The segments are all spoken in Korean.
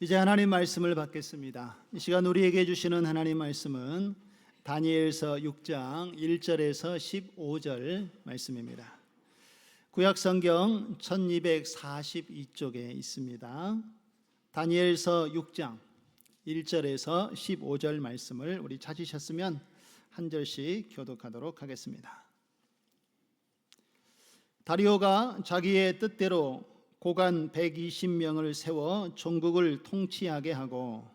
이제 하나님 말씀을 받겠습니다. 이 시간 우리에게 주시는 하나님 말씀은 다니엘서 6장 1절에서 15절 말씀입니다. 구약성경 1242쪽에 있습니다. 다니엘서 6장 1절에서 15절 말씀을 우리 찾으셨으면 한 절씩 교독하도록 하겠습니다. 다리오가 자기의 뜻대로 고관 120명을 세워 전국을 통치하게 하고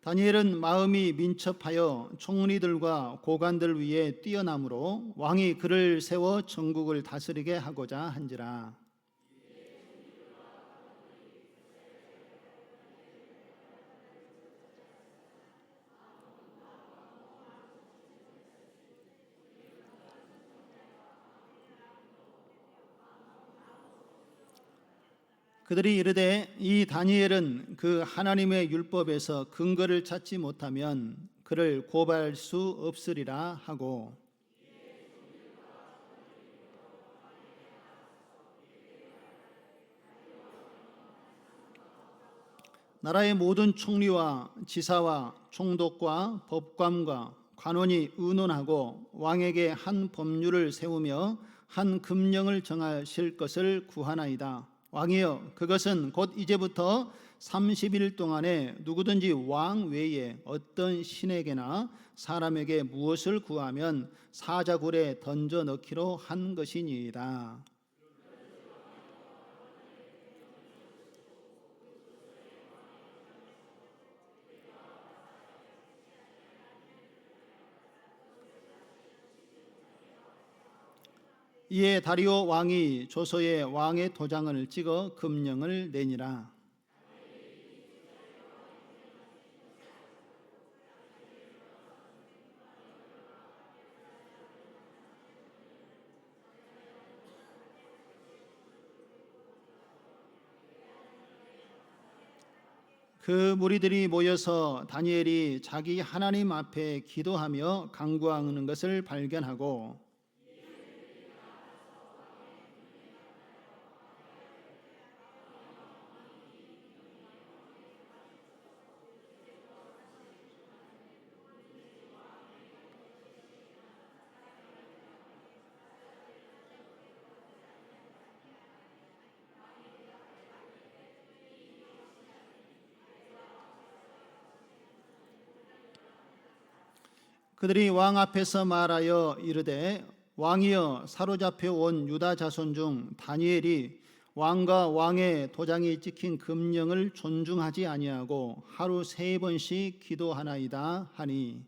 다니엘은 마음이 민첩하여 총리들과 고관들 위에 뛰어남으로 왕이 그를 세워 전국을 다스리게 하고자 한지라. 그들이 이르되 이 다니엘은 그 하나님의 율법에서 근거를 찾지 못하면 그를 고발할 수 없으리라 하고 나라의 모든 총리와 지사와 총독과 법관과 관원이 의논하고 왕에게 한 법률을 세우며 한 금령을 정하실 것을 구하나이다. 왕이여, 그것은 곧 이제부터 30일 동안에 누구든지 왕 외에 어떤 신에게나 사람에게 무엇을 구하면 사자굴에 던져 넣기로 한 것이니이다. 이에 다리오 왕이 조서에 왕의 도장을 찍어 금령을 내니라. 그 무리들이 모여서 다니엘이 자기 하나님 앞에 기도하며 간구하는 것을 발견하고 그들이 왕 앞에서 말하여 이르되 왕이여, 사로잡혀 온 유다 자손 중 다니엘이 왕과 왕의 도장이 찍힌 금령을 존중하지 아니하고 하루 3번씩 기도하나이다 하니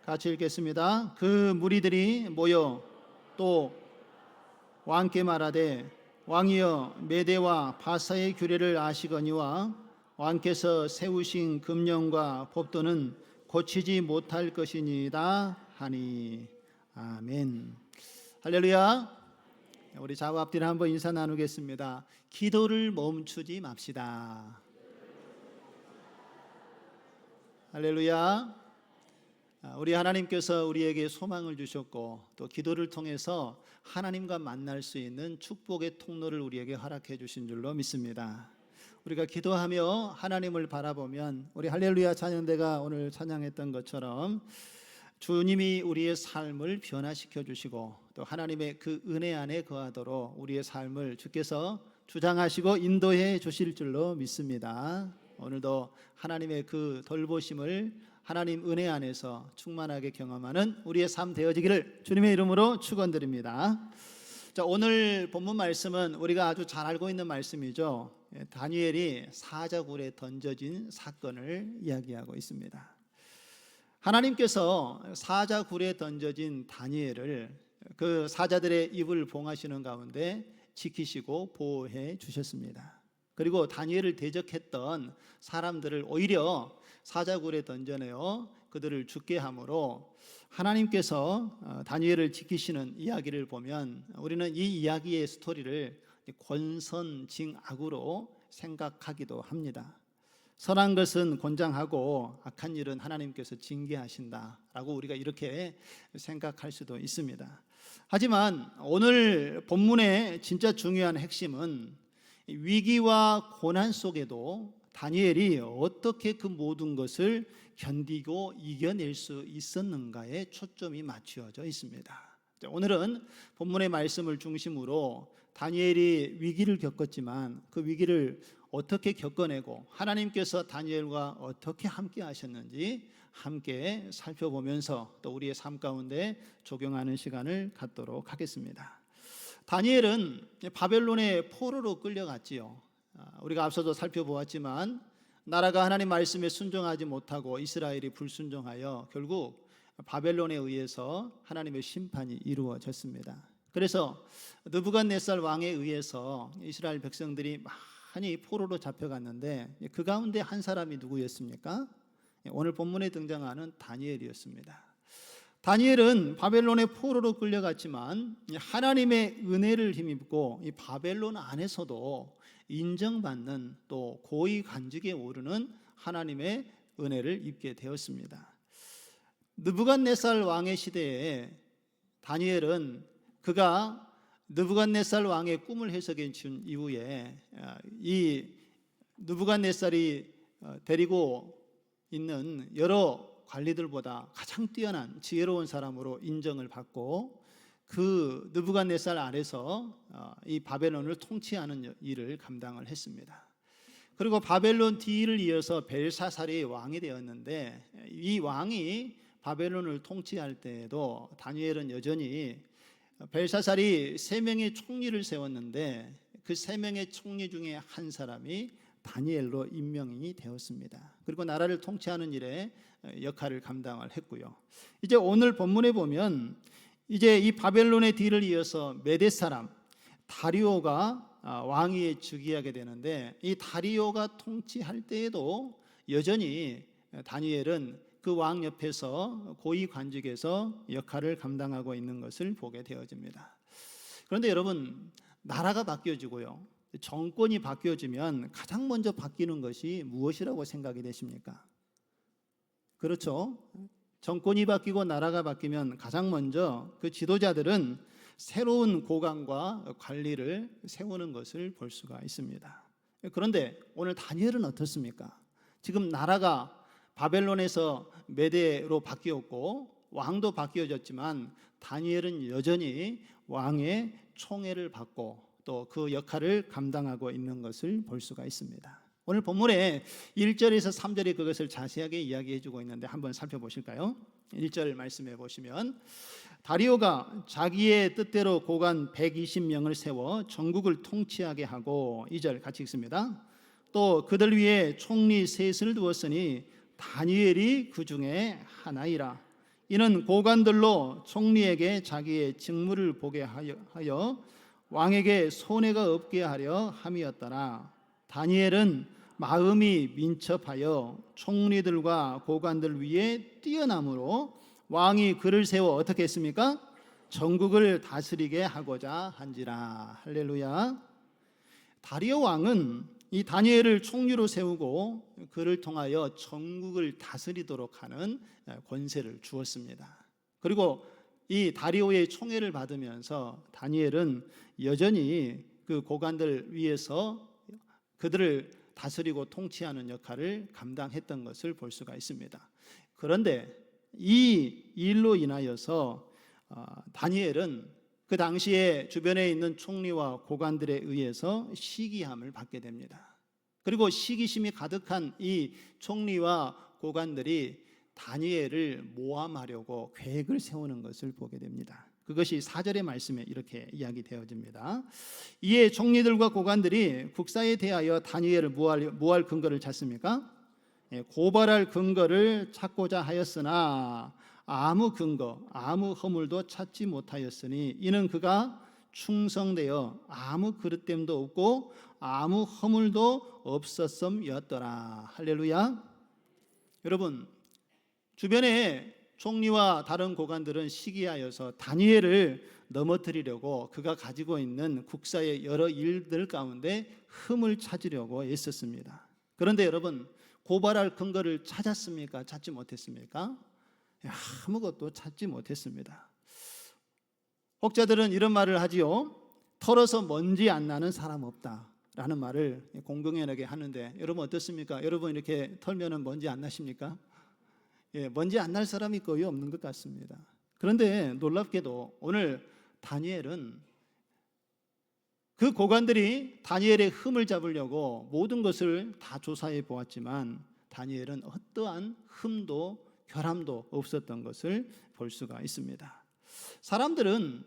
같이 읽겠습니다. 그 무리들이 모여 또 왕께 말하되 왕이여, 메대와 바사의 규례를 아시거니와 왕께서 세우신 금령과 법도는 고치지 못할 것이니이다 하니. 아멘. 할렐루야. 우리 좌우 앞뒤를 한번 인사 나누겠습니다. 기도를 멈추지 맙시다. 할렐루야. 우리 하나님께서 우리에게 소망을 주셨고 또 기도를 통해서 하나님과 만날 수 있는 축복의 통로를 우리에게 허락해 주신 줄로 믿습니다. 우리가 기도하며 하나님을 바라보면 우리 할렐루야 찬양대가 오늘 찬양했던 것처럼 주님이 우리의 삶을 변화시켜 주시고 또 하나님의 그 은혜 안에 거하도록 우리의 삶을 주께서 주장하시고 인도해 주실 줄로 믿습니다. 오늘도 하나님의 그 돌보심을 하나님 은혜 안에서 충만하게 경험하는 우리의 삶 되어지기를 주님의 이름으로 축원드립니다. 자, 오늘 본문 말씀은 우리가 아주 잘 알고 있는 말씀이죠. 다니엘이 사자굴에 던져진 사건을 이야기하고 있습니다. 하나님께서 사자굴에 던져진 다니엘을 그 사자들의 입을 봉하시는 가운데 지키시고 보호해 주셨습니다. 그리고 다니엘을 대적했던 사람들을 오히려 사자굴에 던져내어 그들을 죽게 함으로 하나님께서 다니엘을 지키시는 이야기를 보면 우리는 이 이야기의 스토리를 권선징악으로 생각하기도 합니다. 선한 것은 권장하고 악한 일은 하나님께서 징계하신다라고 우리가 이렇게 생각할 수도 있습니다. 하지만 오늘 본문의 진짜 중요한 핵심은 위기와 고난 속에도 다니엘이 어떻게 그 모든 것을 견디고 이겨낼 수 있었는가에 초점이 맞추어져 있습니다. 오늘은 본문의 말씀을 중심으로 다니엘이 위기를 겪었지만 그 위기를 어떻게 겪어내고 하나님께서 다니엘과 어떻게 함께 하셨는지 함께 살펴보면서 또 우리의 삶 가운데 적용하는 시간을 갖도록 하겠습니다. 다니엘은 바벨론의 포로로 끌려갔지요. 우리가 앞서도 살펴보았지만 나라가 하나님 말씀에 순종하지 못하고 이스라엘이 불순종하여 결국 바벨론에 의해서 하나님의 심판이 이루어졌습니다. 그래서 느부갓네살 왕에 의해서 이스라엘 백성들이 많이 포로로 잡혀갔는데 그 가운데 한 사람이 누구였습니까? 오늘 본문에 등장하는 다니엘이었습니다. 다니엘은 바벨론의 포로로 끌려갔지만 하나님의 은혜를 힘입고 이 바벨론 안에서도 인정받는 또 고위 관직에 오르는 하나님의 은혜를 입게 되었습니다. 느부갓네살 왕의 시대에 다니엘은 그가 느부갓네살 왕의 꿈을 해석해 준 이후에 이 느부갓네살이 데리고 있는 여러 관리들보다 가장 뛰어난 지혜로운 사람으로 인정을 받고 그 느부갓네살 아래서 이 바벨론을 통치하는 일을 감당을 했습니다. 그리고 바벨론 뒤를 이어서 벨사살이 왕이 되었는데 이 왕이 바벨론을 통치할 때에도 다니엘은 여전히 벨사살이 3명의 총리를 세웠는데 그 3명의 총리 중에 한 사람이 다니엘로 임명이 되었습니다. 그리고 나라를 통치하는 일에 역할을 감당을 했고요. 이제 오늘 본문에 보면 이제 이 바벨론의 뒤를 이어서 메대 사람 다리오가 왕위에 즉위하게 되는데 이 다리오가 통치할 때에도 여전히 다니엘은 그 왕 옆에서 고위 관직에서 역할을 감당하고 있는 것을 보게 되어집니다. 그런데 여러분, 나라가 바뀌어지고요, 정권이 바뀌어지면 가장 먼저 바뀌는 것이 무엇이라고 생각이 되십니까? 그렇죠? 정권이 바뀌고 나라가 바뀌면 가장 먼저 그 지도자들은 새로운 고관과 관리를 세우는 것을 볼 수가 있습니다. 그런데 오늘 다니엘은 어떻습니까? 지금 나라가 바벨론에서 메대로 바뀌었고 왕도 바뀌어졌지만 다니엘은 여전히 왕의 총애를 받고 또 그 역할을 감당하고 있는 것을 볼 수가 있습니다. 오늘 본문에 1절에서 3절이 그것을 자세하게 이야기해 주고 있는데 한번 살펴보실까요? 1절 말씀해 보시면 다리오가 자기의 뜻대로 고관 120명을 세워 전국을 통치하게 하고 2절 같이 읽습니다. 또 그들 위에 총리 셋을 두었으니 다니엘이 그 중에 하나이라. 이는 고관들로 총리에게 자기의 직무를 보게 하여 왕에게 손해가 없게 하려 함이었더라. 다니엘은 마음이 민첩하여 총리들과 고관들 위에 뛰어남으로 왕이 그를 세워 어떻게 했습니까? 전국을 다스리게 하고자 한지라. 할렐루야. 다리오 왕은 이 다니엘을 총리로 세우고 그를 통하여 전국을 다스리도록 하는 권세를 주었습니다. 그리고 이 다리오의 총애를 받으면서 다니엘은 여전히 그 고관들 위에서 그들을 다스리고 통치하는 역할을 감당했던 것을 볼 수가 있습니다. 그런데 이 일로 인하여서 다니엘은 그 당시에 주변에 있는 총리와 고관들에 의해서 시기함을 받게 됩니다. 그리고 시기심이 가득한 이 총리와 고관들이 다니엘을 모함하려고 계획을 세우는 것을 보게 됩니다. 그것이 4절의 말씀에 이렇게 이야기되어집니다. 이에 총리들과 고관들이 국사에 대하여 다니엘을 모할 근거를 찾습니까? 고발할 근거를 찾고자 하였으나 아무 근거, 아무 허물도 찾지 못하였으니 이는 그가 충성되어 아무 그릇됨도 없고 아무 허물도 없었음이었더라. 할렐루야. 여러분, 주변에 총리와 다른 고관들은 시기하여서 다니엘을 넘어뜨리려고 그가 가지고 있는 국사의 여러 일들 가운데 흠을 찾으려고 애썼습니다. 그런데 여러분, 고발할 근거를 찾았습니까? 찾지 못했습니까? 아무것도 찾지 못했습니다. 혹자들은 이런 말을 하지요. 털어서 먼지 안 나는 사람 없다 라는 말을 공공연하게 하는데, 여러분 어떻습니까? 여러분 이렇게 털면은 먼지 안 나십니까? 먼지 안 날 사람이 거의 없는 것 같습니다. 그런데 놀랍게도 오늘 다니엘은 그 고관들이 다니엘의 흠을 잡으려고 모든 것을 다 조사해 보았지만 다니엘은 어떠한 흠도 결함도 없었던 것을 볼 수가 있습니다. 사람들은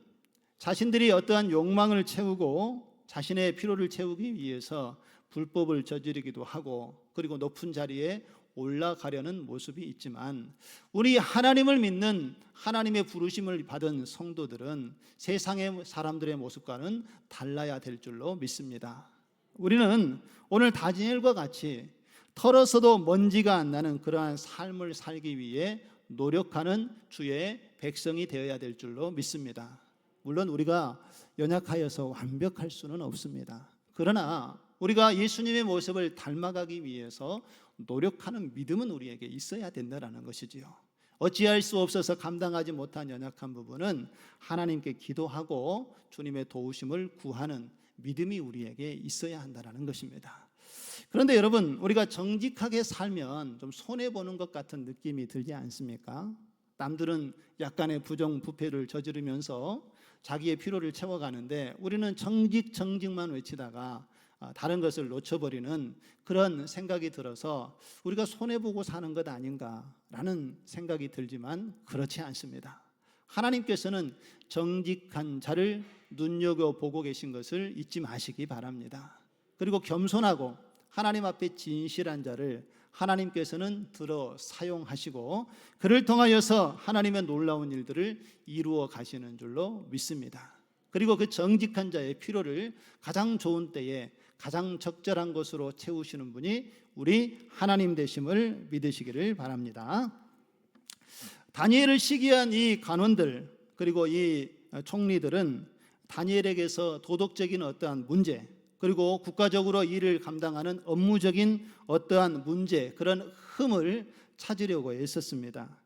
자신들이 어떠한 욕망을 채우고 자신의 필요를 채우기 위해서 불법을 저지르기도 하고 그리고 높은 자리에 올라가려는 모습이 있지만, 우리 하나님을 믿는 하나님의 부르심을 받은 성도들은 세상의 사람들의 모습과는 달라야 될 줄로 믿습니다. 우리는 오늘 다니엘과 같이 털어서도 먼지가 안 나는 그러한 삶을 살기 위해 노력하는 주의 백성이 되어야 될 줄로 믿습니다. 물론 우리가 연약하여서 완벽할 수는 없습니다. 그러나 우리가 예수님의 모습을 닮아가기 위해서 노력하는 믿음은 우리에게 있어야 된다는 것이지요. 어찌할 수 없어서 감당하지 못한 연약한 부분은 하나님께 기도하고 주님의 도우심을 구하는 믿음이 우리에게 있어야 한다는 것입니다. 그런데 여러분, 우리가 정직하게 살면 좀 손해보는 것 같은 느낌이 들지 않습니까? 남들은 약간의 부정부패를 저지르면서 자기의 필요를 채워가는데 우리는 정직만 외치다가 다른 것을 놓쳐버리는 그런 생각이 들어서 우리가 손해보고 사는 것 아닌가라는 생각이 들지만 그렇지 않습니다. 하나님께서는 정직한 자를 눈여겨보고 계신 것을 잊지 마시기 바랍니다. 그리고 겸손하고 하나님 앞에 진실한 자를 하나님께서는 들어 사용하시고 그를 통하여서 하나님의 놀라운 일들을 이루어 가시는 줄로 믿습니다. 그리고 그 정직한 자의 필요를 가장 좋은 때에 가장 적절한 것으로 채우시는 분이 우리 하나님 되심을 믿으시기를 바랍니다. 다니엘을 시기한 이 관원들 그리고 이 총리들은 다니엘에게서 도덕적인 어떠한 문제 그리고 국가적으로 일을 감당하는 업무적인 어떠한 문제, 그런 흠을 찾으려고 애썼습니다.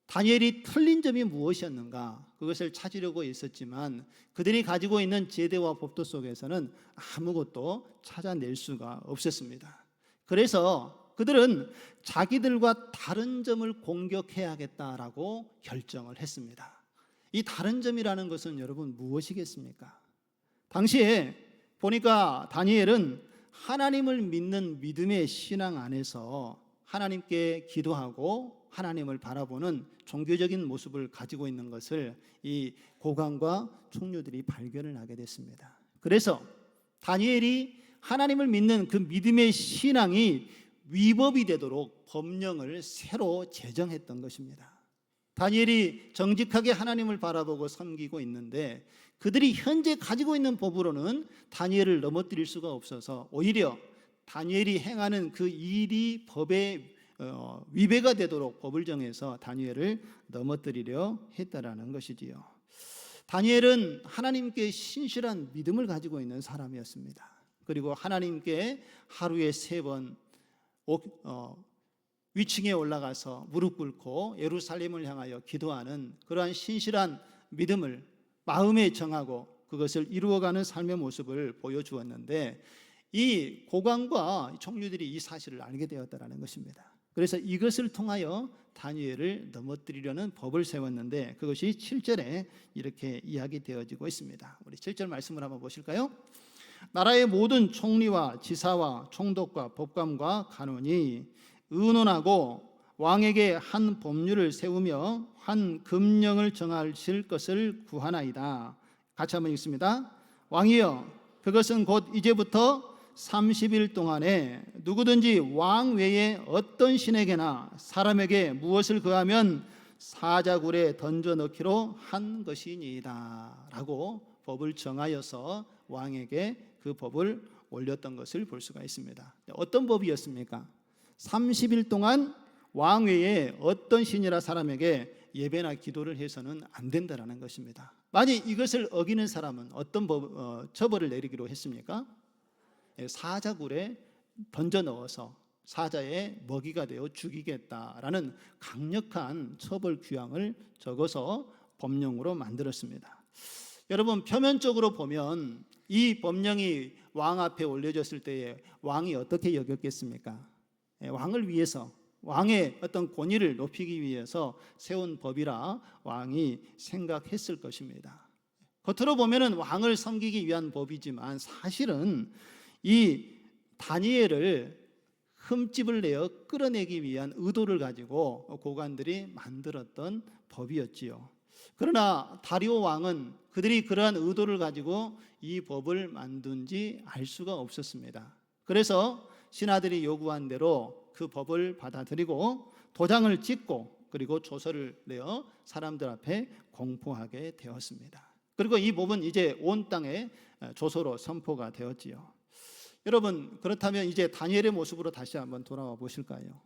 다니엘이 틀린 점이 무엇이었는가, 그것을 찾으려고 애썼지만 그들이 가지고 있는 제도와 법도 속에서는 아무것도 찾아낼 수가 없었습니다. 그래서 그들은 자기들과 다른 점을 공격해야겠다라고 결정을 했습니다. 이 다른 점이라는 것은 여러분 무엇이겠습니까? 당시에 보니까 다니엘은 하나님을 믿는 믿음의 신앙 안에서 하나님께 기도하고 하나님을 바라보는 종교적인 모습을 가지고 있는 것을 이 고관과 총리들이 발견을 하게 됐습니다. 그래서 다니엘이 하나님을 믿는 그 믿음의 신앙이 위법이 되도록 법령을 새로 제정했던 것입니다. 다니엘이 정직하게 하나님을 바라보고 섬기고 있는데 그들이 현재 가지고 있는 법으로는 다니엘을 넘어뜨릴 수가 없어서 오히려 다니엘이 행하는 그 일이 법에 위배가 되도록 법을 정해서 다니엘을 넘어뜨리려 했다라는 것이지요. 다니엘은 하나님께 신실한 믿음을 가지고 있는 사람이었습니다. 그리고 하나님께 하루에 3번 위층에 올라가서 무릎 꿇고 예루살렘을 향하여 기도하는 그러한 신실한 믿음을 마음에 정하고 그것을 이루어가는 삶의 모습을 보여주었는데 이 고관과 총리들이 이 사실을 알게 되었다는 것입니다. 그래서 이것을 통하여 다니엘을 넘어뜨리려는 법을 세웠는데 그것이 7절에 이렇게 이야기되어지고 있습니다. 우리 7절 말씀을 한번 보실까요? 나라의 모든 총리와 지사와 총독과 법관과 간원이 의논하고 왕에게 한 법률을 세우며 한 금령을 정하실 것을 구하나이다. 같이 한번 읽습니다. 왕이여, 그것은 곧 이제부터 30일 동안에 누구든지 왕 외에 어떤 신에게나 사람에게 무엇을 구하면 사자굴에 던져 넣기로 한 것이니이다 라고 법을 정하여서 왕에게 그 법을 올렸던 것을 볼 수가 있습니다. 어떤 법이었습니까? 30일 동안 왕 외에 어떤 신이나 사람에게 예배나 기도를 해서는 안 된다라는 것입니다. 만약 이것을 어기는 사람은 어떤 처벌을 내리기로 했습니까? 사자굴에 던져 넣어서 사자의 먹이가 되어 죽이겠다라는 강력한 처벌 규정을 적어서 법령으로 만들었습니다. 여러분, 표면적으로 보면 이 법령이 왕 앞에 올려졌을 때에 왕이 어떻게 여겼겠습니까? 왕을 위해서, 왕의 어떤 권위를 높이기 위해서 세운 법이라 왕이 생각했을 것입니다. 겉으로 보면은 왕을 섬기기 위한 법이지만 사실은 이 다니엘을 흠집을 내어 끌어내기 위한 의도를 가지고 고관들이 만들었던 법이었지요. 그러나 다리오 왕은 그들이 그러한 의도를 가지고 이 법을 만든지 알 수가 없었습니다. 그래서 신하들이 요구한 대로 그 법을 받아들이고 도장을 찍고 그리고 조서를 내어 사람들 앞에 공포하게 되었습니다. 그리고 이 법은 이제 온 땅에 조서로 선포가 되었지요. 여러분, 그렇다면 이제 다니엘의 모습으로 다시 한번 돌아와 보실까요?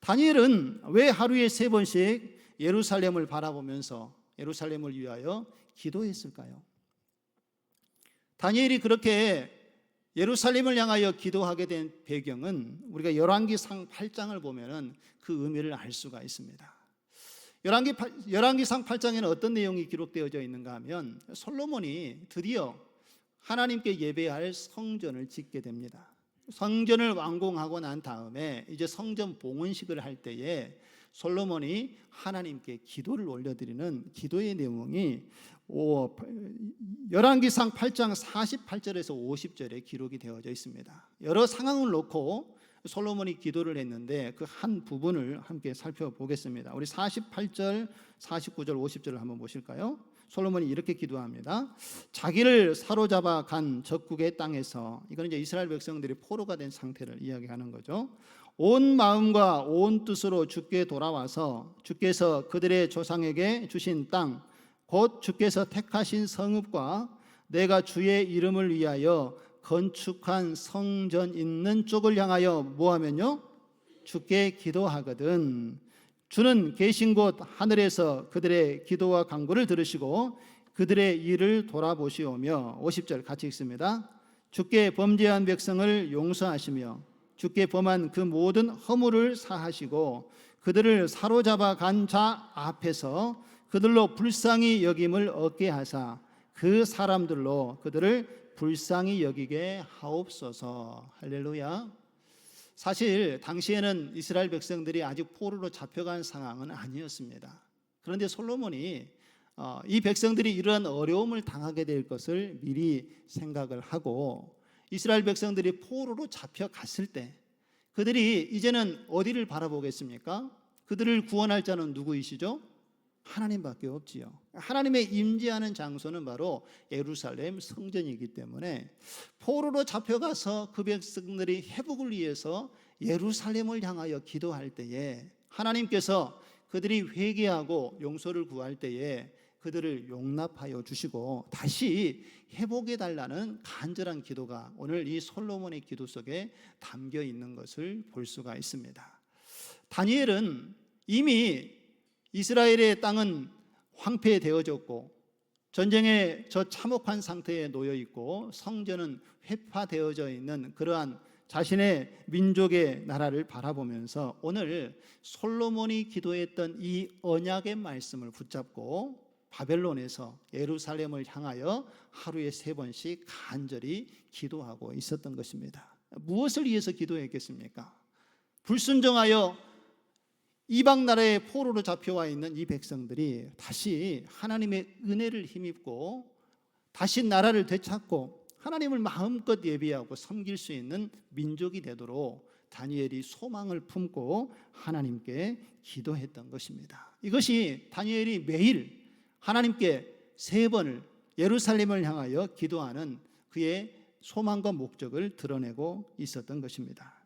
다니엘은 왜 하루에 3번씩 예루살렘을 바라보면서 예루살렘을 위하여 기도했을까요? 다니엘이 그렇게 예루살렘을 향하여 기도하게 된 배경은 우리가 열왕기상 8장을 보면은 그 의미를 알 수가 있습니다. 열왕기상 8장에는 어떤 내용이 기록되어져 있는가 하면 솔로몬이 드디어 하나님께 예배할 성전을 짓게 됩니다. 성전을 완공하고 난 다음에 이제 성전 봉헌식을 할 때에 솔로몬이 하나님께 기도를 올려드리는 기도의 내용이 열왕기상 8장 48절에서 50절에 기록이 되어져 있습니다. 여러 상황을 놓고 솔로몬이 기도를 했는데 그 한 부분을 함께 살펴보겠습니다. 우리 48절, 49절, 50절을 한번 보실까요? 솔로몬이 이렇게 기도합니다. 자기를 사로잡아 간 적국의 땅에서, 이건 이제 이스라엘 백성들이 포로가 된 상태를 이야기하는 거죠. 온 마음과 온 뜻으로 주께 돌아와서 주께서 그들의 조상에게 주신 땅, 곧 주께서 택하신 성읍과 내가 주의 이름을 위하여 건축한 성전 있는 쪽을 향하여 뭐하면요? 주께 기도하거든. 주는 계신 곳 하늘에서 그들의 기도와 간구를 들으시고 그들의 일을 돌아보시오며, 50절 같이 읽습니다. 주께 범죄한 백성을 용서하시며 주께 범한 그 모든 허물을 사하시고 그들을 사로잡아 간 자 앞에서 그들로 불쌍히 여김을 얻게 하사 그 사람들로 그들을 불쌍히 여기게 하옵소서. 할렐루야. 사실 당시에는 이스라엘 백성들이 아직 포로로 잡혀간 상황은 아니었습니다. 그런데 솔로몬이 이 백성들이 이러한 어려움을 당하게 될 것을 미리 생각을 하고 이스라엘 백성들이 포로로 잡혀갔을 때 그들이 이제는 어디를 바라보겠습니까? 그들을 구원할 자는 누구이시죠? 하나님밖에 없지요. 하나님의 임재하는 장소는 바로 예루살렘 성전이기 때문에 포로로 잡혀가서 그 백성들이 회복을 위해서 예루살렘을 향하여 기도할 때에 하나님께서 그들이 회개하고 용서를 구할 때에 그들을 용납하여 주시고 다시 회복해 달라는 간절한 기도가 오늘 이 솔로몬의 기도 속에 담겨 있는 것을 볼 수가 있습니다. 다니엘은 이미 이스라엘의 땅은 황폐되어졌고 전쟁에 저 참혹한 상태에 놓여 있고 성전은 회파되어져 있는 그러한 자신의 민족의 나라를 바라보면서 오늘 솔로몬이 기도했던 이 언약의 말씀을 붙잡고 바벨론에서 예루살렘을 향하여 하루에 3번씩 간절히 기도하고 있었던 것입니다. 무엇을 위해서 기도했겠습니까? 불순종하여 이방 나라의 포로로 잡혀와 있는 이 백성들이 다시 하나님의 은혜를 힘입고 다시 나라를 되찾고 하나님을 마음껏 예배하고 섬길 수 있는 민족이 되도록 다니엘이 소망을 품고 하나님께 기도했던 것입니다. 이것이 다니엘이 매일 하나님께 3번을 예루살렘을 향하여 기도하는 그의 소망과 목적을 드러내고 있었던 것입니다.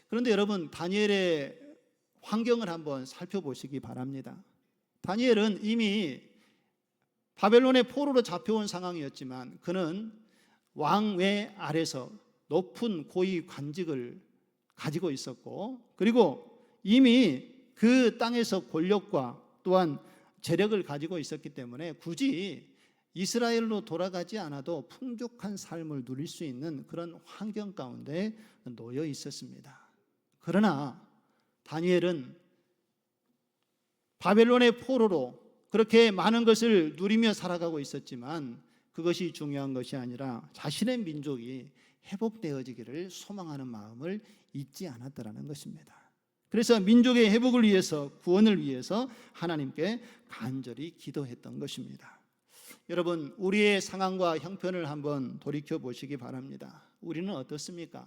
그런데 여러분, 다니엘의 환경을 한번 살펴보시기 바랍니다. 다니엘은 이미 바벨론의 포로로 잡혀온 상황이었지만 그는 왕의 아래서 높은 고위 관직을 가지고 있었고 그리고 이미 그 땅에서 권력과 또한 재력을 가지고 있었기 때문에 굳이 이스라엘로 돌아가지 않아도 풍족한 삶을 누릴 수 있는 그런 환경 가운데 놓여 있었습니다. 그러나 다니엘은 바벨론의 포로로 그렇게 많은 것을 누리며 살아가고 있었지만 그것이 중요한 것이 아니라 자신의 민족이 회복되어지기를 소망하는 마음을 잊지 않았다라는 것입니다. 그래서 민족의 회복을 위해서, 구원을 위해서 하나님께 간절히 기도했던 것입니다. 여러분, 우리의 상황과 형편을 한번 돌이켜 보시기 바랍니다. 우리는 어떻습니까?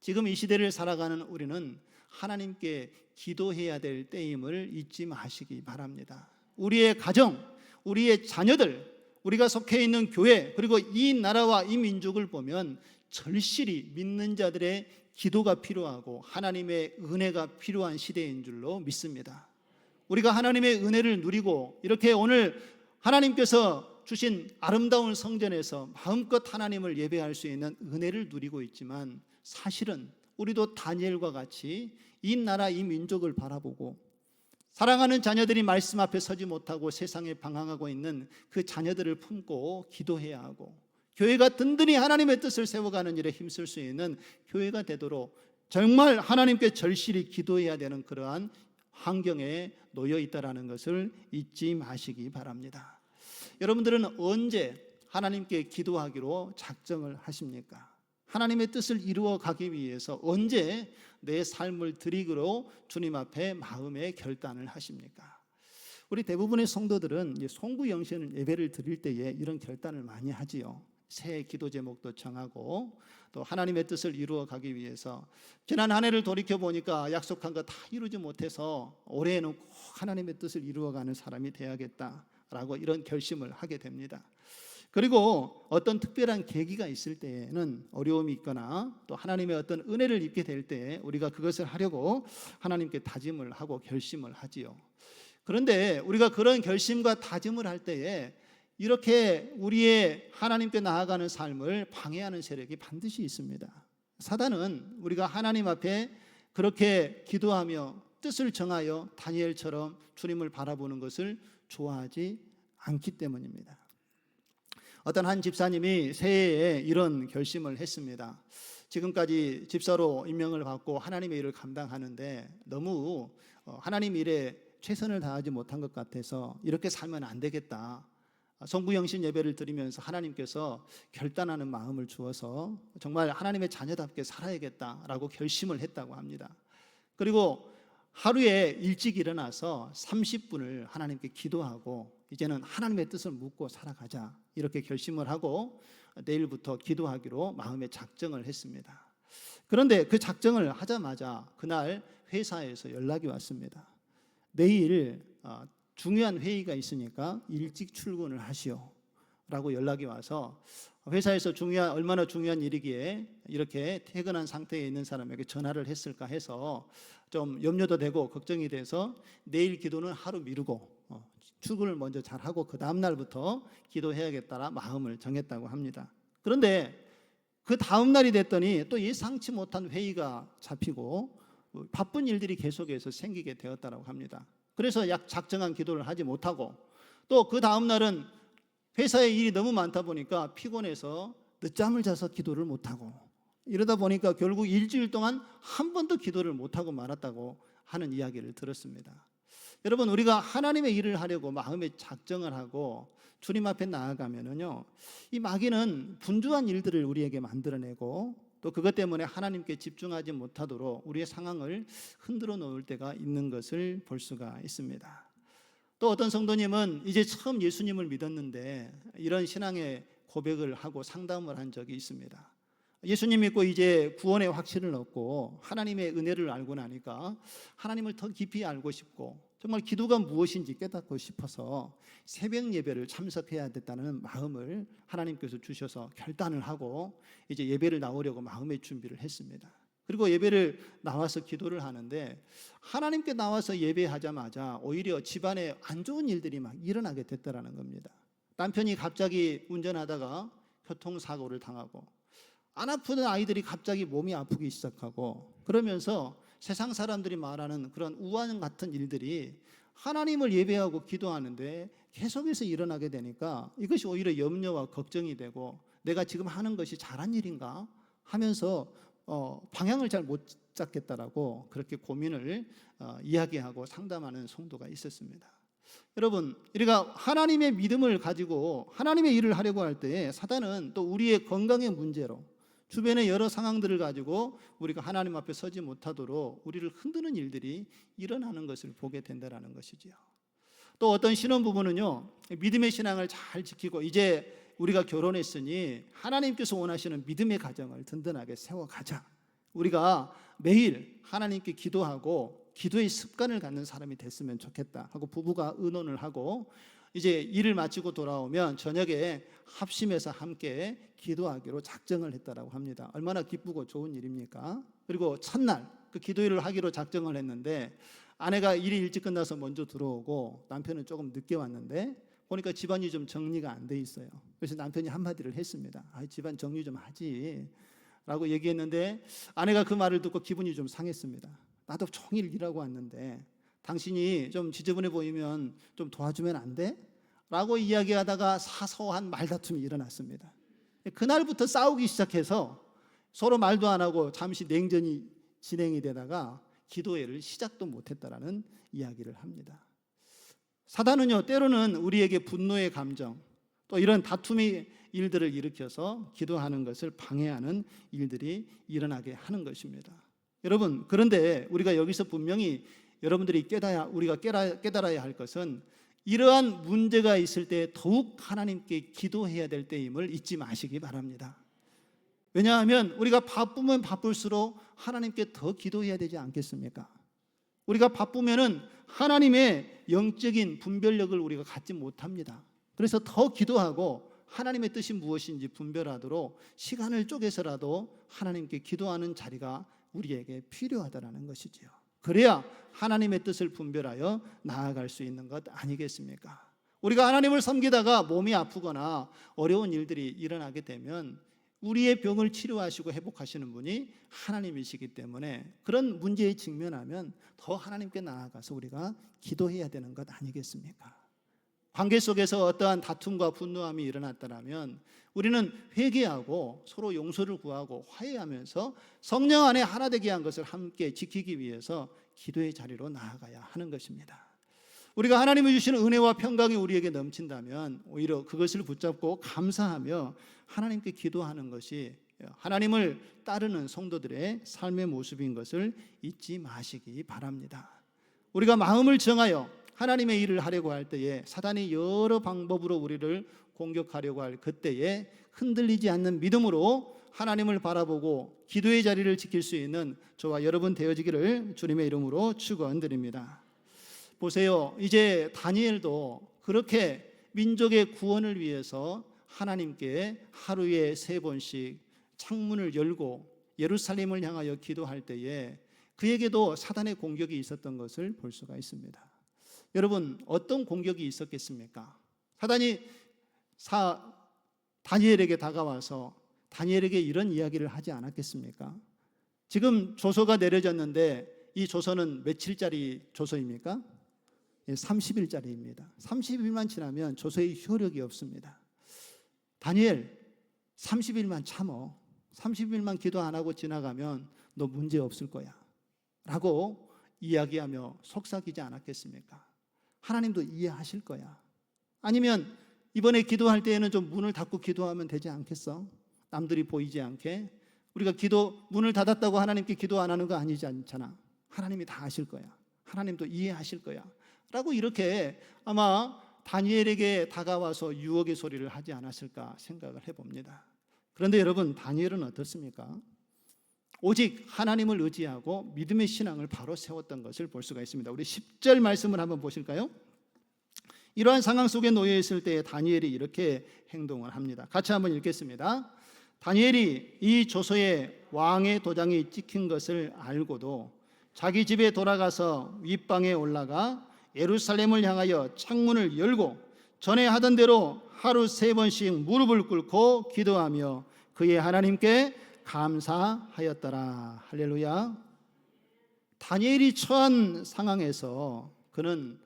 지금 이 시대를 살아가는 우리는 하나님께 기도해야 될 때임을 잊지 마시기 바랍니다. 우리의 가정, 우리의 자녀들, 우리가 속해 있는 교회, 그리고 이 나라와 이 민족을 보면 절실히 믿는 자들의 기도가 필요하고 하나님의 은혜가 필요한 시대인 줄로 믿습니다. 우리가 하나님의 은혜를 누리고 이렇게 오늘 하나님께서 주신 아름다운 성전에서 마음껏 하나님을 예배할 수 있는 은혜를 누리고 있지만 사실은 우리도 다니엘과 같이 이 나라 이 민족을 바라보고 사랑하는 자녀들이 말씀 앞에 서지 못하고 세상에 방황하고 있는 그 자녀들을 품고 기도해야 하고 교회가 든든히 하나님의 뜻을 세워가는 일에 힘쓸 수 있는 교회가 되도록 정말 하나님께 절실히 기도해야 되는 그러한 환경에 놓여 있다는 것을 잊지 마시기 바랍니다. 여러분들은 언제 하나님께 기도하기로 작정을 하십니까? 하나님의 뜻을 이루어 가기 위해서 언제 내 삶을 드리기로 주님 앞에 마음의 결단을 하십니까? 우리 대부분의 성도들은 송구영신 예배를 드릴 때에 이런 결단을 많이 하지요. 새 기도 제목도 정하고 또 하나님의 뜻을 이루어 가기 위해서 지난 한 해를 돌이켜 보니까 약속한 거 다 이루지 못해서 올해에는 꼭 하나님의 뜻을 이루어가는 사람이 되어야겠다라고 이런 결심을 하게 됩니다. 그리고 어떤 특별한 계기가 있을 때에는 어려움이 있거나 또 하나님의 어떤 은혜를 입게 될 때 우리가 그것을 하려고 하나님께 다짐을 하고 결심을 하지요. 그런데 우리가 그런 결심과 다짐을 할 때에 이렇게 우리의 하나님께 나아가는 삶을 방해하는 세력이 반드시 있습니다. 사단은 우리가 하나님 앞에 그렇게 기도하며 뜻을 정하여 다니엘처럼 주님을 바라보는 것을 좋아하지 않기 때문입니다. 어떤 한 집사님이 새해에 이런 결심을 했습니다. 지금까지 집사로 임명을 받고 하나님의 일을 감당하는데 너무 하나님 일에 최선을 다하지 못한 것 같아서 이렇게 살면 안 되겠다. 송구영신 예배를 드리면서 하나님께서 결단하는 마음을 주어서 정말 하나님의 자녀답게 살아야겠다라고 결심을 했다고 합니다. 그리고 하루에 일찍 일어나서 30분을 하나님께 기도하고 이제는 하나님의 뜻을 묻고 살아가자 이렇게 결심을 하고 내일부터 기도하기로 마음의 작정을 했습니다. 그런데 그 작정을 하자마자 그날 회사에서 연락이 왔습니다. 내일 중요한 회의가 있으니까 일찍 출근을 하시오 라고 연락이 와서 회사에서 얼마나 중요한 일이기에 이렇게 퇴근한 상태에 있는 사람에게 전화를 했을까 해서 좀 염려도 되고 걱정이 돼서 내일 기도는 하루 미루고 출근을 먼저 잘하고 그 다음 날부터 기도해야겠다라 마음을 정했다고 합니다. 그런데 그 다음 날이 됐더니 또 예상치 못한 회의가 잡히고 바쁜 일들이 계속해서 생기게 되었다고 합니다. 그래서 작정한 기도를 하지 못하고 또 그 다음 날은 회사에 일이 너무 많다 보니까 피곤해서 늦잠을 자서 기도를 못하고 이러다 보니까 결국 일주일 동안 한 번도 기도를 못하고 말았다고 하는 이야기를 들었습니다. 여러분, 우리가 하나님의 일을 하려고 마음에 작정을 하고 주님 앞에 나아가면은요, 이 마귀는 분주한 일들을 우리에게 만들어내고 또 그것 때문에 하나님께 집중하지 못하도록 우리의 상황을 흔들어 놓을 때가 있는 것을 볼 수가 있습니다. 또 어떤 성도님은 이제 처음 예수님을 믿었는데 이런 신앙의 고백을 하고 상담을 한 적이 있습니다. 예수님 믿고 이제 구원의 확신을 얻고 하나님의 은혜를 알고 나니까 하나님을 더 깊이 알고 싶고 정말 기도가 무엇인지 깨닫고 싶어서 새벽 예배를 참석해야 됐다는 마음을 하나님께서 주셔서 결단을 하고 이제 예배를 나오려고 마음의 준비를 했습니다. 그리고 예배를 나와서 기도를 하는데 하나님께 나와서 예배하자마자 오히려 집안에 안 좋은 일들이 막 일어나게 됐다라는 겁니다. 남편이 갑자기 운전하다가 교통사고를 당하고 안 아프던 아이들이 갑자기 몸이 아프기 시작하고 그러면서 세상 사람들이 말하는 그런 우환 같은 일들이 하나님을 예배하고 기도하는데 계속해서 일어나게 되니까 이것이 오히려 염려와 걱정이 되고 내가 지금 하는 것이 잘한 일인가 하면서 방향을 잘 못 잡겠다라고 그렇게 고민을 이야기하고 상담하는 성도가 있었습니다. 여러분, 우리가 하나님의 믿음을 가지고 하나님의 일을 하려고 할 때 사단은 또 우리의 건강의 문제로 주변의 여러 상황들을 가지고 우리가 하나님 앞에 서지 못하도록 우리를 흔드는 일들이 일어나는 것을 보게 된다는 것이지요. 또 어떤 신혼부부는요, 믿음의 신앙을 잘 지키고 이제 우리가 결혼했으니 하나님께서 원하시는 믿음의 가정을 든든하게 세워가자. 우리가 매일 하나님께 기도하고 기도의 습관을 갖는 사람이 됐으면 좋겠다 하고 부부가 의논을 하고 이제 일을 마치고 돌아오면 저녁에 합심해서 함께 기도하기로 작정을 했다라고 합니다. 얼마나 기쁘고 좋은 일입니까? 그리고 첫날 그 기도일을 하기로 작정을 했는데 아내가 일이 일찍 끝나서 먼저 들어오고 남편은 조금 늦게 왔는데 보니까 집안이 좀 정리가 안 돼 있어요. 그래서 남편이 한마디를 했습니다. 집안 정리 좀 하지 라고 얘기했는데 아내가 그 말을 듣고 기분이 좀 상했습니다. 나도 종일 일하고 왔는데 당신이 좀 지저분해 보이면 좀 도와주면 안 돼? 라고 이야기하다가 사소한 말다툼이 일어났습니다. 그날부터 싸우기 시작해서 서로 말도 안 하고 잠시 냉전이 진행이 되다가 기도회를 시작도 못했다라는 이야기를 합니다. 사단은요, 때로는 우리에게 분노의 감정 또 이런 다툼의 일들을 일으켜서 기도하는 것을 방해하는 일들이 일어나게 하는 것입니다. 여러분, 그런데 우리가 여기서 분명히 여러분들이 우리가 깨달아야 할 것은 이러한 문제가 있을 때 더욱 하나님께 기도해야 될 때임을 잊지 마시기 바랍니다. 왜냐하면 우리가 바쁘면 바쁠수록 하나님께 더 기도해야 되지 않겠습니까? 우리가 바쁘면은 하나님의 영적인 분별력을 우리가 갖지 못합니다. 그래서 더 기도하고 하나님의 뜻이 무엇인지 분별하도록 시간을 쪼개서라도 하나님께 기도하는 자리가 우리에게 필요하다는 것이지요. 그래야 하나님의 뜻을 분별하여 나아갈 수 있는 것 아니겠습니까? 우리가 하나님을 섬기다가 몸이 아프거나 어려운 일들이 일어나게 되면 우리의 병을 치료하시고 회복하시는 분이 하나님이시기 때문에 그런 문제에 직면하면 더 하나님께 나아가서 우리가 기도해야 되는 것 아니겠습니까? 관계 속에서 어떠한 다툼과 분노함이 일어났다면 우리는 회개하고 서로 용서를 구하고 화해하면서 성령 안에 하나 되게 한 것을 함께 지키기 위해서 기도의 자리로 나아가야 하는 것입니다. 우리가 하나님이 주시는 은혜와 평강이 우리에게 넘친다면 오히려 그것을 붙잡고 감사하며 하나님께 기도하는 것이 하나님을 따르는 성도들의 삶의 모습인 것을 잊지 마시기 바랍니다. 우리가 마음을 정하여 하나님의 일을 하려고 할 때에 사단이 여러 방법으로 우리를 공격하려고 할 그때에 흔들리지 않는 믿음으로 하나님을 바라보고 기도의 자리를 지킬 수 있는 저와 여러분 되어지기를 주님의 이름으로 축원드립니다. 보세요, 이제 다니엘도 그렇게 민족의 구원을 위해서 하나님께 하루에 3번씩 창문을 열고 예루살렘을 향하여 기도할 때에 그에게도 사단의 공격이 있었던 것을 볼 수가 있습니다. 여러분, 어떤 공격이 있었겠습니까? 사단이 다니엘에게 다가와서 다니엘에게 이런 이야기를 하지 않았겠습니까? 지금 조서가 내려졌는데 이 조서는 며칠짜리 조서입니까? 30일짜리입니다. 30일만 지나면 조서의 효력이 없습니다. 다니엘 30일만 참어. 30일만 기도 안 하고 지나가면 너 문제 없을 거야 라고 이야기하며 속삭이지 않았겠습니까? 하나님도 이해하실 거야. 아니면 이번에 기도할 때에는 좀 문을 닫고 기도하면 되지 않겠어? 남들이 보이지 않게. 우리가 문을 닫았다고 하나님께 기도 안 하는 거 아니지 않잖아. 하나님이 다 아실 거야. 하나님도 이해하실 거야 라고 이렇게 아마 다니엘에게 다가와서 유혹의 소리를 하지 않았을까 생각을 해봅니다. 그런데 여러분, 다니엘은 어떻습니까? 오직 하나님을 의지하고 믿음의 신앙을 바로 세웠던 것을 볼 수가 있습니다. 우리 10절 말씀을 한번 보실까요? 이러한 상황 속에 놓여 있을 때 다니엘이 이렇게 행동을 합니다. 같이 한번 읽겠습니다. 다니엘이 이 조서에 왕의 도장이 찍힌 것을 알고도 자기 집에 돌아가서 윗방에 올라가 예루살렘을 향하여 창문을 열고 전에 하던 대로 하루 3번씩 무릎을 꿇고 기도하며 그의 하나님께 감사하였더라. 할렐루야. 다니엘이 처한 상황에서 그는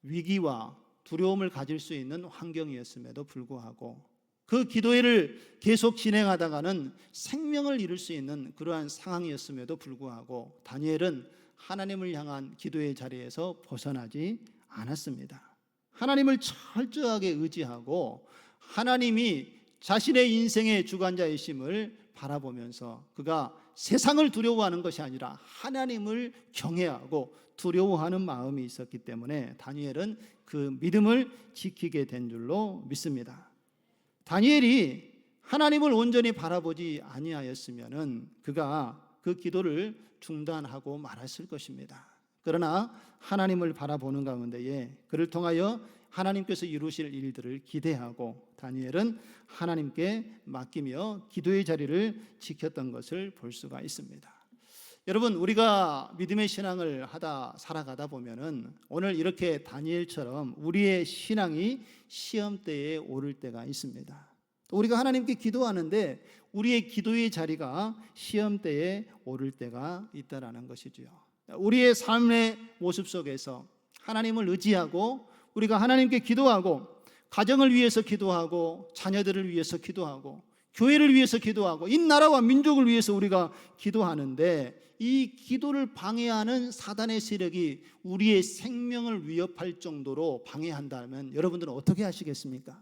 위기와 두려움을 가질 수 있는 환경이었음에도 불구하고 그 기도회를 계속 진행하다가는 생명을 잃을 수 있는 그러한 상황이었음에도 불구하고 다니엘은 하나님을 향한 기도의 자리에서 벗어나지 않았습니다. 하나님을 철저하게 의지하고 하나님이 자신의 인생의 주관자이심을 바라보면서 그가 세상을 두려워하는 것이 아니라 하나님을 경외하고 두려워하는 마음이 있었기 때문에 다니엘은 그 믿음을 지키게 된 줄로 믿습니다. 다니엘이 하나님을 온전히 바라보지 아니하였으면은 그가 그 기도를 중단하고 말았을 것입니다. 그러나 하나님을 바라보는 가운데에 그를 통하여 하나님께서 이루실 일들을 기대하고 다니엘은 하나님께 맡기며 기도의 자리를 지켰던 것을 볼 수가 있습니다. 여러분, 우리가 믿음의 신앙을 하다 살아가다 보면은 오늘 이렇게 다니엘처럼 우리의 신앙이 시험대에 오를 때가 있습니다. 또 우리가 하나님께 기도하는데 우리의 기도의 자리가 시험대에 오를 때가 있다라는 것이지요. 우리의 삶의 모습 속에서 하나님을 의지하고 우리가 하나님께 기도하고 가정을 위해서 기도하고 자녀들을 위해서 기도하고 교회를 위해서 기도하고 이 나라와 민족을 위해서 우리가 기도하는데 이 기도를 방해하는 사단의 세력이 우리의 생명을 위협할 정도로 방해한다면 여러분들은 어떻게 하시겠습니까?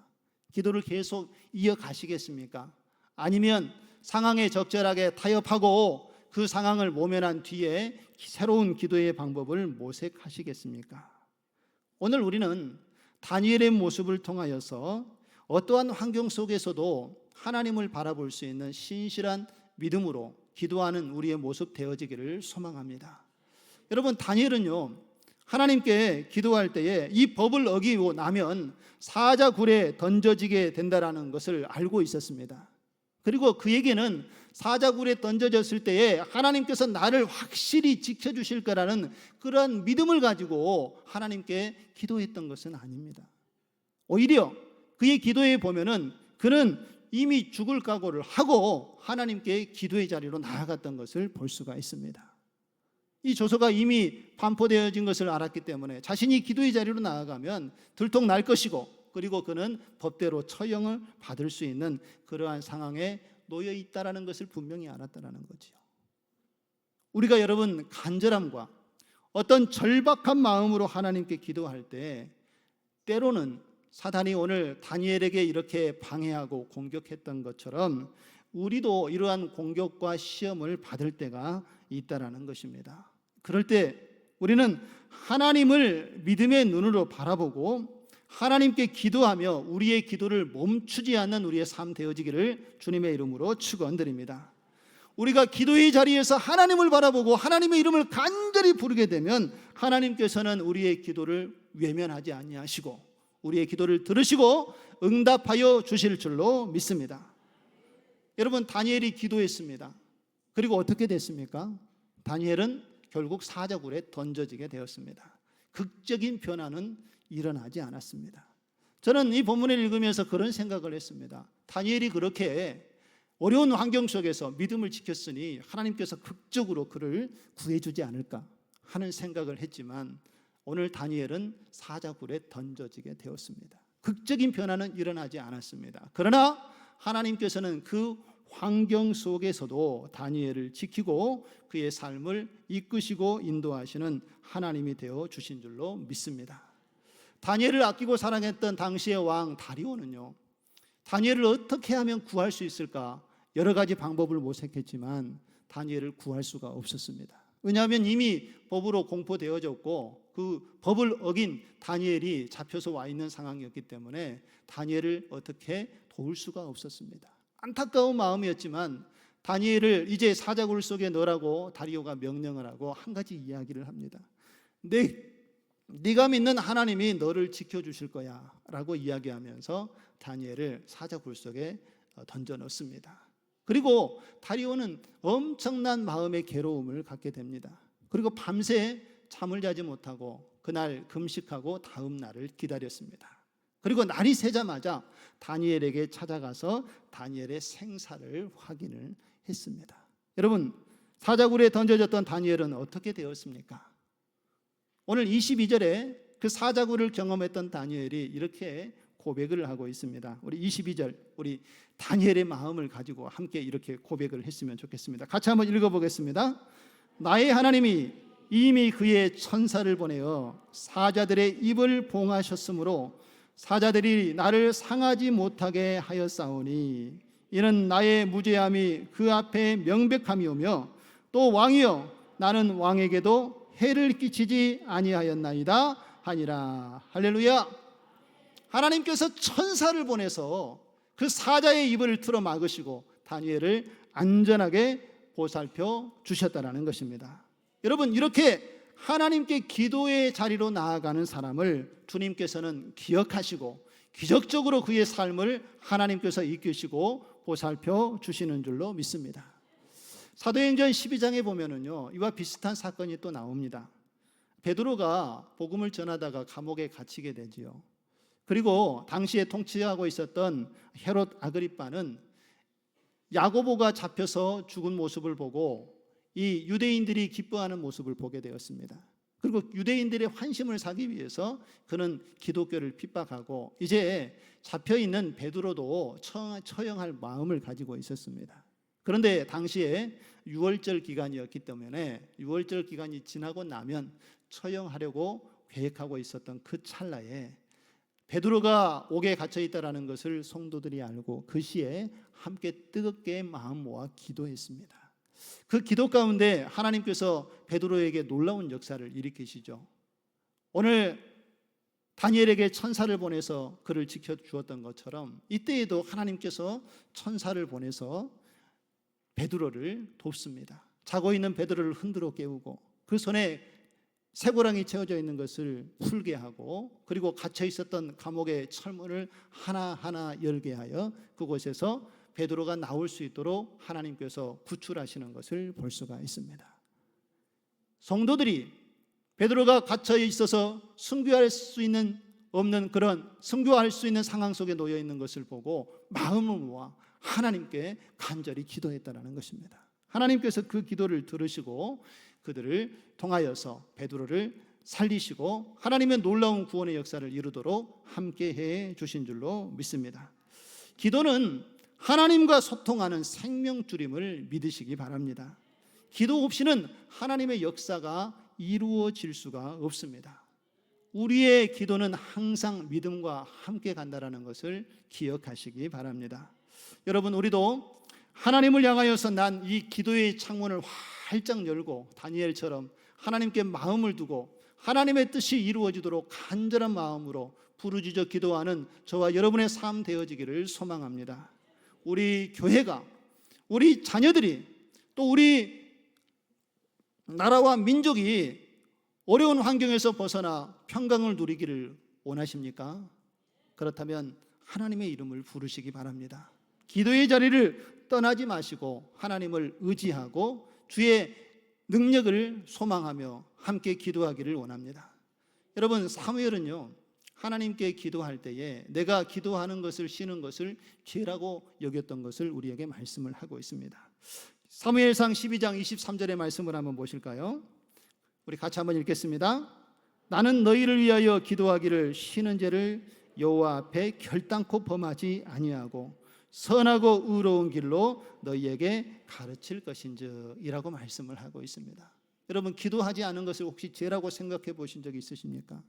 기도를 계속 이어가시겠습니까? 아니면 상황에 적절하게 타협하고 그 상황을 모면한 뒤에 새로운 기도의 방법을 모색하시겠습니까? 오늘 우리는 다니엘의 모습을 통하여서 어떠한 환경 속에서도 하나님을 바라볼 수 있는 신실한 믿음으로 기도하는 우리의 모습 되어지기를 소망합니다. 여러분, 다니엘은요 하나님께 기도할 때에 이 법을 어기고 나면 사자굴에 던져지게 된다라는 것을 알고 있었습니다. 그리고 그에게는 사자굴에 던져졌을 때에 하나님께서 나를 확실히 지켜주실 거라는 그러한 믿음을 가지고 하나님께 기도했던 것은 아닙니다. 오히려 그의 기도에 보면은 그는 이미 죽을 각오를 하고 하나님께 기도의 자리로 나아갔던 것을 볼 수가 있습니다. 이 조서가 이미 반포되어진 것을 알았기 때문에 자신이 기도의 자리로 나아가면 들통날 것이고 그리고 그는 법대로 처형을 받을 수 있는 그러한 상황에 놓여 있다라는 것을 분명히 알았다라는 거죠. 우리가 여러분 간절함과 어떤 절박한 마음으로 하나님께 기도할 때 때로는 사단이 오늘 다니엘에게 이렇게 방해하고 공격했던 것처럼 우리도 이러한 공격과 시험을 받을 때가 있다라는 것입니다. 그럴 때 우리는 하나님을 믿음의 눈으로 바라보고 하나님께 기도하며 우리의 기도를 멈추지 않는 우리의 삶 되어지기를 주님의 이름으로 축원드립니다. 우리가 기도의 자리에서 하나님을 바라보고 하나님의 이름을 간절히 부르게 되면 하나님께서는 우리의 기도를 외면하지 아니하시고 우리의 기도를 들으시고 응답하여 주실 줄로 믿습니다. 여러분, 다니엘이 기도했습니다. 그리고 어떻게 됐습니까? 다니엘은 결국 사자굴에 던져지게 되었습니다. 극적인 변화는 일어나지 않았습니다. 저는 이 본문을 읽으면서 그런 생각을 했습니다. 다니엘이 그렇게 어려운 환경 속에서 믿음을 지켰으니 하나님께서 극적으로 그를 구해주지 않을까 하는 생각을 했지만 오늘 다니엘은 사자굴에 던져지게 되었습니다. 극적인 변화는 일어나지 않았습니다. 그러나 하나님께서는 그 환경 속에서도 다니엘을 지키고 그의 삶을 이끄시고 인도하시는 하나님이 되어 주신 줄로 믿습니다. 다니엘을 아끼고 사랑했던 당시의 왕 다리오는요 다니엘을 어떻게 하면 구할 수 있을까 여러 가지 방법을 모색했지만 다니엘을 구할 수가 없었습니다. 왜냐하면 이미 법으로 공포되어졌고 그 법을 어긴 다니엘이 잡혀서 와 있는 상황이었기 때문에 다니엘을 어떻게 도울 수가 없었습니다. 안타까운 마음이었지만 다니엘을 이제 사자굴 속에 넣으라고 다리오가 명령을 하고 한 가지 이야기를 합니다. 네가 믿는 하나님이 너를 지켜주실 거야 라고 이야기하면서 다니엘을 사자굴 속에 던져 넣습니다. 그리고 다리오는 엄청난 마음의 괴로움을 갖게 됩니다. 그리고 밤새 잠을 자지 못하고 그날 금식하고 다음 날을 기다렸습니다. 그리고 날이 새자마자 다니엘에게 찾아가서 다니엘의 생사를 확인을 했습니다. 여러분, 사자굴에 던져졌던 다니엘은 어떻게 되었습니까? 오늘 22절에 그 사자굴을 경험했던 다니엘이 이렇게 고백을 하고 있습니다. 우리 22절, 우리 다니엘의 마음을 가지고 함께 이렇게 고백을 했으면 좋겠습니다. 같이 한번 읽어보겠습니다. 나의 하나님이 이미 그의 천사를 보내어 사자들의 입을 봉하셨으므로 사자들이 나를 상하지 못하게 하였사오니 이는 나의 무죄함이 그 앞에 명백함이오며 또 왕이여 나는 왕에게도 해를 끼치지 아니하였나이다 하니라. 할렐루야. 하나님께서 천사를 보내서 그 사자의 입을 틀어 막으시고 다니엘을 안전하게 보살펴 주셨다는 것입니다. 여러분, 이렇게 하나님께 기도의 자리로 나아가는 사람을 주님께서는 기억하시고 기적적으로 그의 삶을 하나님께서 이끄시고 보살펴 주시는 줄로 믿습니다. 사도행전 12장에 보면은요, 이와 비슷한 사건이 또 나옵니다. 베드로가 복음을 전하다가 감옥에 갇히게 되지요. 그리고 당시에 통치하고 있었던 헤롯 아그리빠는 야고보가 잡혀서 죽은 모습을 보고 이 유대인들이 기뻐하는 모습을 보게 되었습니다. 그리고 유대인들의 환심을 사기 위해서 그는 기독교를 핍박하고 이제 잡혀있는 베드로도 처형할 마음을 가지고 있었습니다. 그런데 당시에 유월절 기간이었기 때문에 유월절 기간이 지나고 나면 처형하려고 계획하고 있었던 그 찰나에 베드로가 옥에 갇혀 있다라는 것을 성도들이 알고 그 시에 함께 뜨겁게 마음 모아 기도했습니다. 그 기도 가운데 하나님께서 베드로에게 놀라운 역사를 일으키시죠. 오늘 다니엘에게 천사를 보내서 그를 지켜주었던 것처럼 이때에도 하나님께서 천사를 보내서 베드로를 돕습니다. 자고 있는 베드로를 흔들어 깨우고 그 손에 쇠고랑이 채워져 있는 것을 풀게 하고 그리고 갇혀 있었던 감옥의 철문을 하나하나 열게 하여 그곳에서 베드로가 나올 수 있도록 하나님께서 구출하시는 것을 볼 수가 있습니다. 성도들이 베드로가 갇혀 있어서 순교할 수 있는 없는 그런 순교할 수 있는 상황 속에 놓여 있는 것을 보고 마음을 모아 하나님께 간절히 기도했다는 것입니다. 하나님께서 그 기도를 들으시고 그들을 통하여서 베드로를 살리시고 하나님의 놀라운 구원의 역사를 이루도록 함께해 주신 줄로 믿습니다. 기도는 하나님과 소통하는 생명줄임을 믿으시기 바랍니다. 기도 없이는 하나님의 역사가 이루어질 수가 없습니다. 우리의 기도는 항상 믿음과 함께 간다는 것을 기억하시기 바랍니다. 여러분, 우리도 하나님을 향하여서 난 이 기도의 창문을 활짝 열고 다니엘처럼 하나님께 마음을 두고 하나님의 뜻이 이루어지도록 간절한 마음으로 부르짖어 기도하는 저와 여러분의 삶 되어지기를 소망합니다. 우리 교회가, 우리 자녀들이, 또 우리 나라와 민족이 어려운 환경에서 벗어나 평강을 누리기를 원하십니까? 그렇다면 하나님의 이름을 부르시기 바랍니다. 기도의 자리를 떠나지 마시고 하나님을 의지하고 주의 능력을 소망하며 함께 기도하기를 원합니다. 여러분, 사무엘은요, 하나님께 기도할 때에 내가 기도하는 것을 쉬는 것을 죄라고 여겼던 것을 우리에게 말씀을 하고 있습니다. 사무엘상 12장 23절의 말씀을 한번 보실까요? 우리 같이 한번 읽겠습니다. 나는 너희를 위하여 기도하기를 쉬는 죄를 여호와 앞에 결단코 범하지 아니하고 선하고 의로운 길로 너희에게 가르칠 것인즉 이라고 말씀을 하고 있습니다. 여러분, 기도하지 않은 것을 혹시 죄라고 생각해 보신 적이 있으십니까?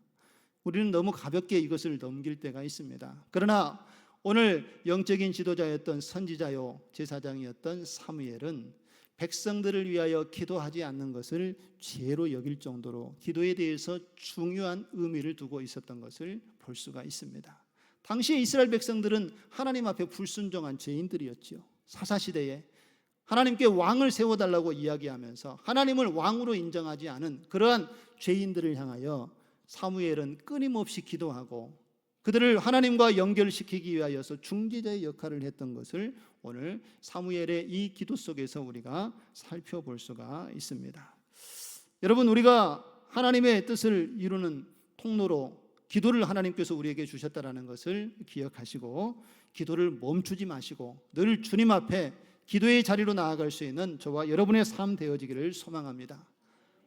우리는 너무 가볍게 이것을 넘길 때가 있습니다. 그러나 오늘 영적인 지도자였던 선지자요 제사장이었던 사무엘은 백성들을 위하여 기도하지 않는 것을 죄로 여길 정도로 기도에 대해서 중요한 의미를 두고 있었던 것을 볼 수가 있습니다. 당시에 이스라엘 백성들은 하나님 앞에 불순종한 죄인들이었지요. 사사시대에 하나님께 왕을 세워달라고 이야기하면서 하나님을 왕으로 인정하지 않은 그러한 죄인들을 향하여 사무엘은 끊임없이 기도하고 그들을 하나님과 연결시키기 위하여서 중재자의 역할을 했던 것을 오늘 사무엘의 이 기도 속에서 우리가 살펴볼 수가 있습니다. 여러분, 우리가 하나님의 뜻을 이루는 통로로 기도를 하나님께서 우리에게 주셨다는 것을 기억하시고 기도를 멈추지 마시고 늘 주님 앞에 기도의 자리로 나아갈 수 있는 저와 여러분의 삶 되어지기를 소망합니다.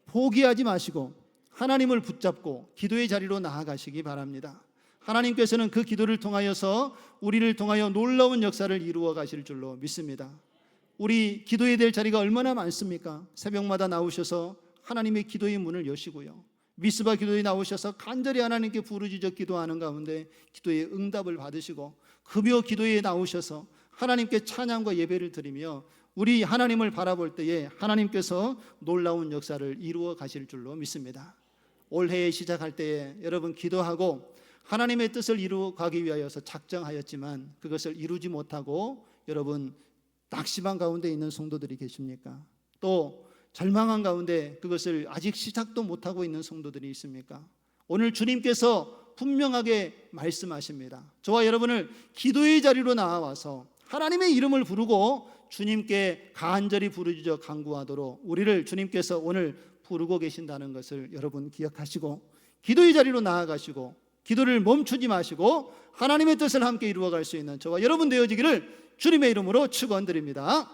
포기하지 마시고 하나님을 붙잡고 기도의 자리로 나아가시기 바랍니다. 하나님께서는 그 기도를 통하여서 우리를 통하여 놀라운 역사를 이루어 가실 줄로 믿습니다. 우리 기도해야 될 자리가 얼마나 많습니까? 새벽마다 나오셔서 하나님의 기도의 문을 여시고요, 미스바 기도에 나오셔서 간절히 하나님께 부르짖어 기도하는 가운데 기도의 응답을 받으시고, 금요 기도에 나오셔서 하나님께 찬양과 예배를 드리며 우리 하나님을 바라볼 때에 하나님께서 놀라운 역사를 이루어 가실 줄로 믿습니다. 올해 시작할 때에 여러분 기도하고 하나님의 뜻을 이루어 가기 위하여서 작정하였지만 그것을 이루지 못하고 여러분 낙심한 가운데 있는 성도들이 계십니까? 또 절망한 가운데 그것을 아직 시작도 못하고 있는 성도들이 있습니까? 오늘 주님께서 분명하게 말씀하십니다. 저와 여러분을 기도의 자리로 나와서 하나님의 이름을 부르고 주님께 간절히 부르짖어 간구하도록 우리를 주님께서 오늘 부르고 계신다는 것을 여러분 기억하시고 기도의 자리로 나아가시고 기도를 멈추지 마시고 하나님의 뜻을 함께 이루어갈 수 있는 저와 여러분 되어지기를 주님의 이름으로 축원드립니다.